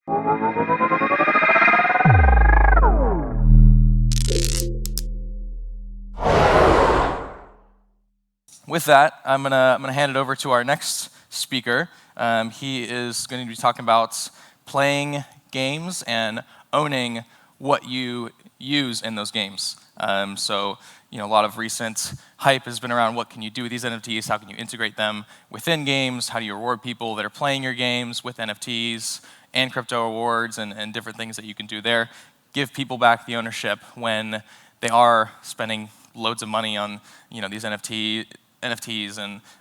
With that, I'm gonna hand it over to our next speaker. He is going to be talking about playing games and owning what you use in those games. So, a lot of recent hype has been around what can you do with these NFTs, how can you integrate them within games, how do you reward people that are playing your games with NFTs and crypto rewards and different things that you can do there. Give people back the ownership when they are spending loads of money on these NFTs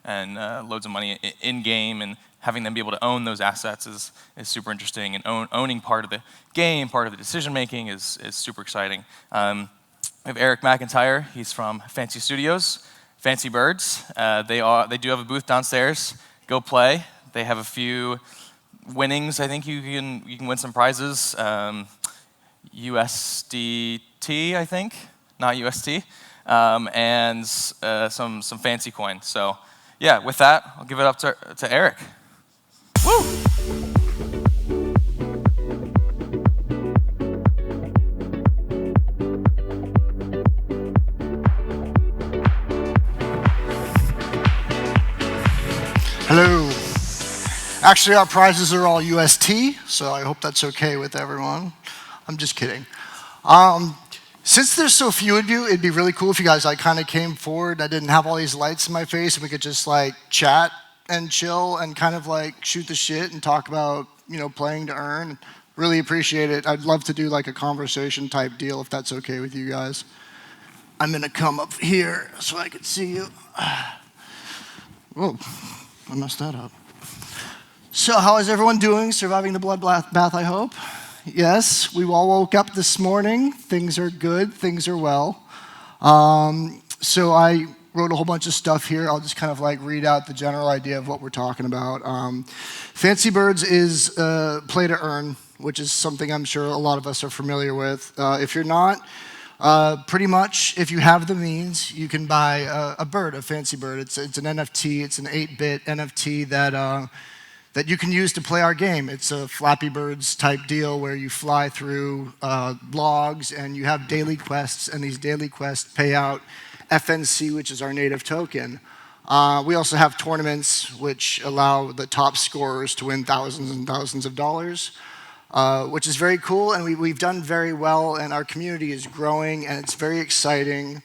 and loads of money in-game, and having them be able to own those assets is super interesting, and owning part of the game, part of the decision-making is super exciting. We have Eric McIntyre. He's from Fancy Studios, Fancy Birds. They do have a booth downstairs. Go play. They have a few winnings. I think you can win some prizes. USDT, I think, not UST. And some fancy coin. So yeah, with that, I'll give it up to Eric. Woo! Hello. Actually, our prizes are all UST, so I hope that's okay with everyone. I'm just kidding. Since there's so few of you, it'd be really cool if you guys kind of came forward. I didn't have all these lights in my face, and we could just chat and chill and kind of shoot the shit and talk about playing to earn. Really appreciate it. I'd love to do a conversation type deal if that's okay with you guys. I'm gonna come up here so I can see you. Whoa, I messed that up. So how is everyone doing? Surviving the bloodbath, I hope. Yes, we all woke up this morning. Things are good, things are well. So I wrote a whole bunch of stuff here. I'll just kind of read out the general idea of what we're talking about. Fancy Birds is play to earn, which is something I'm sure a lot of us are familiar with. If you're not, pretty much if you have the means, you can buy a bird, a fancy bird. It's an NFT, it's an 8-bit NFT that you can use to play our game. It's a Flappy Birds type deal where you fly through logs and you have daily quests, and these daily quests pay out FNC, which is our native token. We also have tournaments which allow the top scorers to win thousands and thousands of dollars, which is very cool, and we've done very well, and our community is growing, and it's very exciting.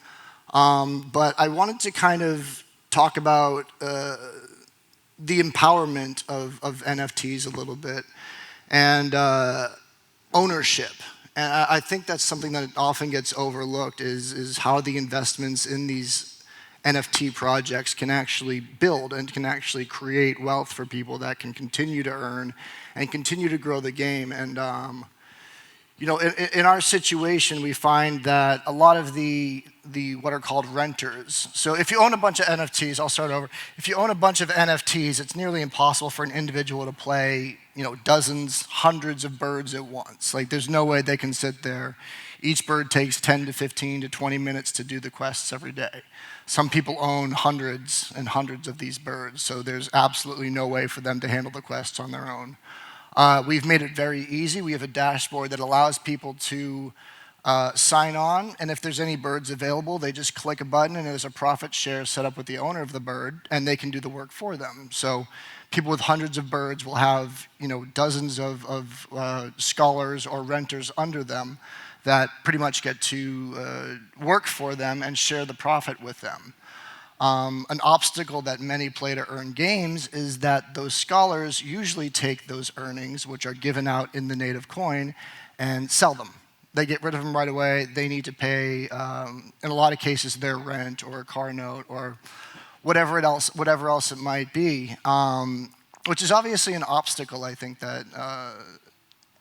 But I wanted to kind of talk about the empowerment of NFTs a little bit, and ownership. And I think that's something that often gets overlooked is how the investments in these NFT projects can actually build and can actually create wealth for people that can continue to earn and continue to grow the game. And in our situation, we find that a lot of the what are called renters. So if you own a bunch of NFTs, I'll start over. If you own a bunch of NFTs, it's nearly impossible for an individual to play, dozens, hundreds of birds at once. There's no way they can sit there. Each bird takes 10 to 15 to 20 minutes to do the quests every day. Some people own hundreds and hundreds of these birds, so there's absolutely no way for them to handle the quests on their own. We've made it very easy. We have a dashboard that allows people to sign on, and if there's any birds available, they just click a button and there's a profit share set up with the owner of the bird, and they can do the work for them. So people with hundreds of birds will have dozens of scholars or renters under them that pretty much get to work for them and share the profit with them. An obstacle that many play to earn games is that those scholars usually take those earnings, which are given out in the native coin, and sell them. They get rid of them right away. They need to pay, in a lot of cases, their rent or a car note or whatever else it might be, which is obviously an obstacle, I think, that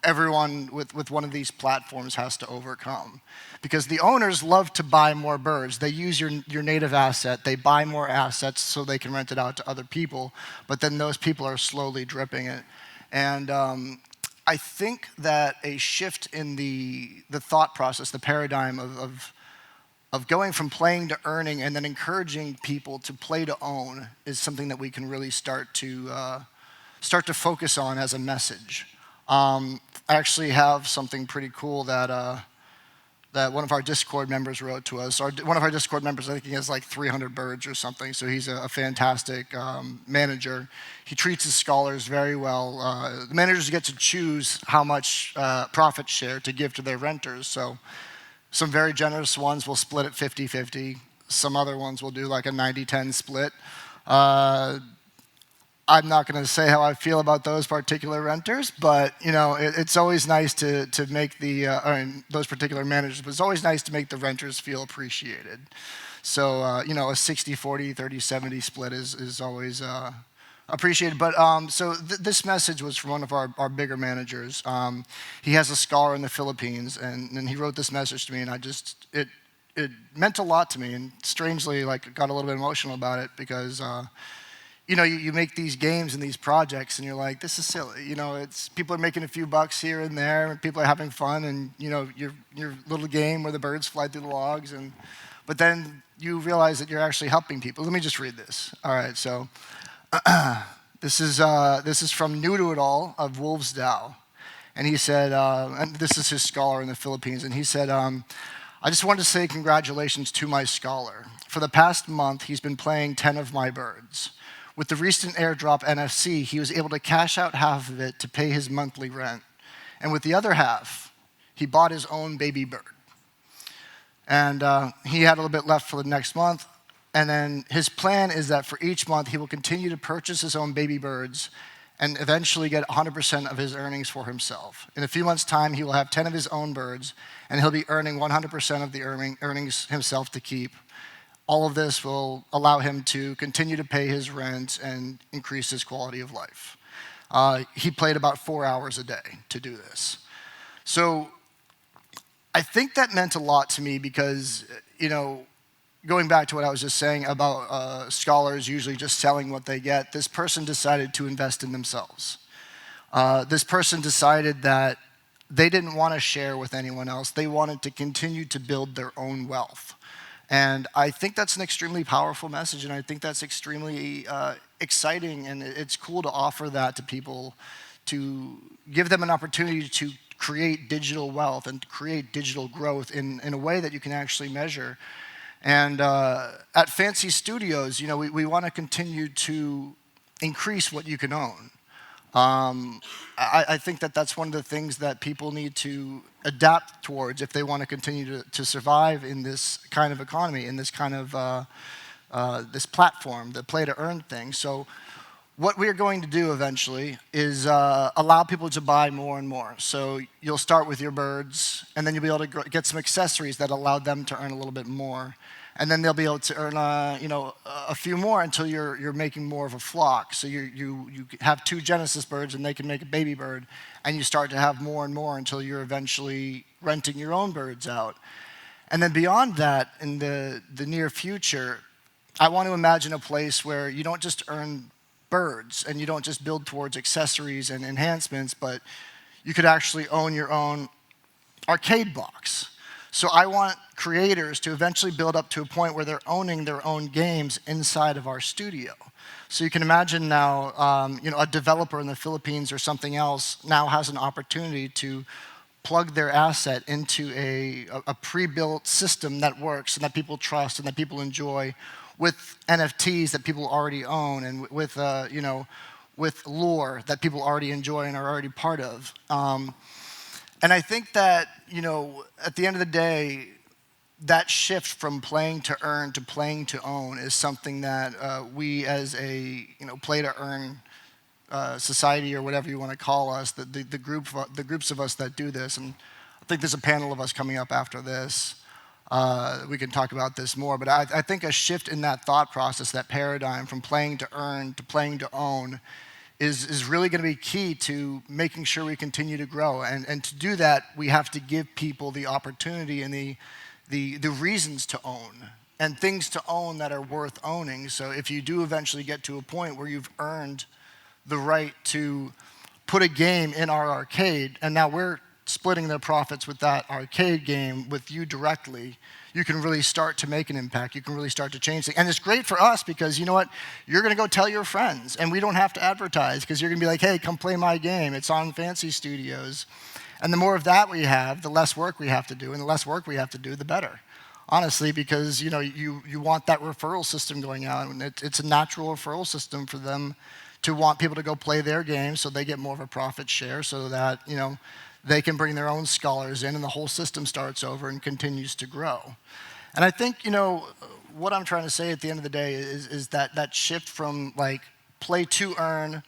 everyone with one of these platforms has to overcome. Because the owners love to buy more birds. They use your native asset. They buy more assets so they can rent it out to other people, but then those people are slowly dripping it. And I think that a shift in the thought process, the paradigm of going from playing to earning and then encouraging people to play to own is something that we can really start to focus on as a message. I actually have something pretty cool that one of our Discord members wrote to us. One of our Discord members, I think he has like 300 birds or something, so he's a fantastic manager. He treats his scholars very well. The managers get to choose how much profit share to give to their renters. So some very generous ones will split it 50-50. Some other ones will do like a 90-10 split. I'm not going to say how I feel about those particular renters, but it's always nice to make those particular managers. But it's always nice to make the renters feel appreciated. So a 60-40, 30-70 split is always appreciated. But this message was from one of our bigger managers. He has a scholar in the Philippines, and he wrote this message to me, and it meant a lot to me, and strangely got a little bit emotional about it because. You make these games and these projects, and you're like, this is silly. It's people are making a few bucks here and there, and people are having fun, and your little game where the birds fly through the logs, but then you realize that you're actually helping people. Let me just read this. All right, so this is from New to It All of Wolves Dow, and he said, and this is his scholar in the Philippines, and he said, I just wanted to say congratulations to my scholar. For the past month, he's been playing 10 of my birds. With the recent airdrop NFC, he was able to cash out half of it to pay his monthly rent. And with the other half, he bought his own baby bird. And he had a little bit left for the next month. And then his plan is that for each month, he will continue to purchase his own baby birds and eventually get 100% of his earnings for himself. In a few months' time, he will have 10 of his own birds, and he'll be earning 100% of the earnings himself to keep. All of this will allow him to continue to pay his rent and increase his quality of life. He played about 4 hours a day to do this. So I think that meant a lot to me because, going back to what I was just saying about scholars usually just selling what they get, this person decided to invest in themselves. This person decided that they didn't want to share with anyone else. They wanted to continue to build their own wealth. And I think that's an extremely powerful message, and I think that's extremely exciting, and it's cool to offer that to people, to give them an opportunity to create digital wealth and create digital growth in a way that you can actually measure. And at Fancy Studios, we want to continue to increase what you can own. I think that that's one of the things that people need to adapt towards if they want to continue to survive in this kind of economy, in this kind of this platform, the play to earn thing. So what we're going to do eventually is allow people to buy more and more. So you'll start with your birds, and then you'll be able to get some accessories that allow them to earn a little bit more. And then they'll be able to earn, a few more until you're making more of a flock. So you have 2 Genesis birds, and they can make a baby bird, and you start to have more and more until you're eventually renting your own birds out. And then beyond that, in the near future, I want to imagine a place where you don't just earn birds, and you don't just build towards accessories and enhancements, but you could actually own your own arcade box. So I want creators to eventually build up to a point where they're owning their own games inside of our studio. So you can imagine now, a developer in the Philippines or something else now has an opportunity to plug their asset into a pre-built system that works and that people trust and that people enjoy, with NFTs that people already own, and with lore that people already enjoy and are already part of. And I think that, at the end of the day, that shift from playing to earn to playing to own is something that we as a play to earn society, or whatever you want to call us, the groups of us that do this, and I think there's a panel of us coming up after this. We can talk about this more, but I think a shift in that thought process, that paradigm from playing to earn to playing to own, is really going to be key to making sure we continue to grow. And to do that, we have to give people the opportunity and the reasons to own, and things to own that are worth owning. So if you do eventually get to a point where you've earned the right to put a game in our arcade, and now we're splitting their profits with that arcade game with you directly, you can really start to make an impact. You can really start to change things. And it's great for us because, you know what, you're going to go tell your friends, and we don't have to advertise because you're going to be like, hey, come play my game. It's on Fancy Studios. And the more of that we have, the less work we have to do, and the less work we have to do, the better. Honestly, because you want that referral system going out, and it's a natural referral system for them to want people to go play their game so they get more of a profit share so that, they can bring their own scholars in and the whole system starts over and continues to grow. And I think, what I'm trying to say at the end of the day is that shift from like play to earn,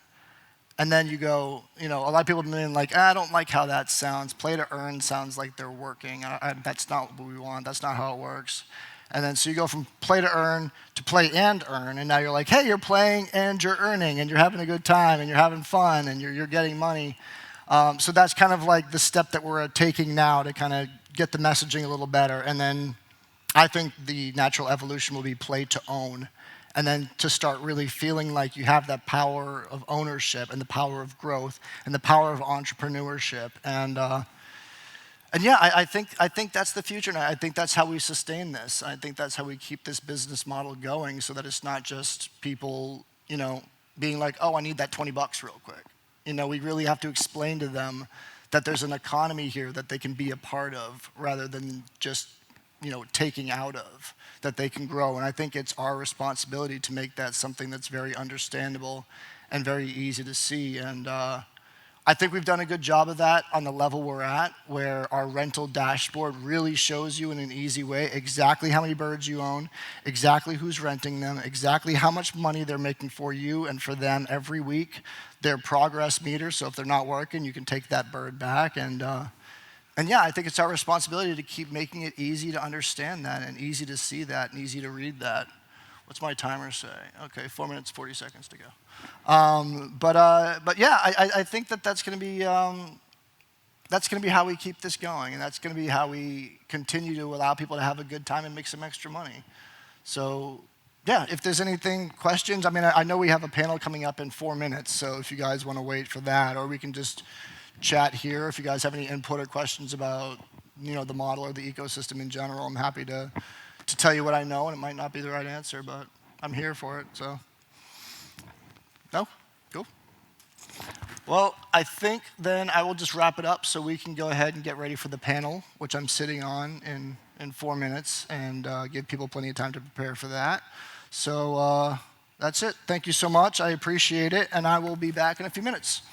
and then you go, a lot of people have been like, I don't like how that sounds. Play to earn sounds like they're working. That's not what we want. That's not how it works. And then so you go from play to earn to play and earn, and now you're like, hey, you're playing and you're earning, and you're having a good time, and you're having fun, and you're getting money. So that's kind of like the step that we're taking now to kind of get the messaging a little better. And then I think the natural evolution will be play to own. And then to start really feeling like you have that power of ownership and the power of growth and the power of entrepreneurship. And yeah, I think that's the future. And I think that's how we sustain this. I think that's how we keep this business model going so that it's not just people, being like, oh, I need that $20 real quick. We really have to explain to them that there's an economy here that they can be a part of rather than just, taking out of, that they can grow. And I think it's our responsibility to make that something that's very understandable and very easy to see. And I think we've done a good job of that on the level we're at, where our rental dashboard really shows you in an easy way exactly how many birds you own, exactly who's renting them, exactly how much money they're making for you and for them every week, their progress meter, so if they're not working, you can take that bird back. And yeah, I think it's our responsibility to keep making it easy to understand that and easy to see that and easy to read that. What's my timer say? Okay, 4 minutes, 40 seconds to go. But yeah, I think that's going to be how we keep this going, and that's going to be how we continue to allow people to have a good time and make some extra money. So yeah, if there's questions, I know we have a panel coming up in 4 minutes, so if you guys want to wait for that, or we can just chat here. If you guys have any input or questions about the model or the ecosystem in general, I'm happy to tell you what I know, and it might not be the right answer, but I'm here for it, so. No? Cool. Well, I think then I will just wrap it up so we can go ahead and get ready for the panel, which I'm sitting on in 4 minutes, and give people plenty of time to prepare for that. So that's it. Thank you so much. I appreciate it, and I will be back in a few minutes.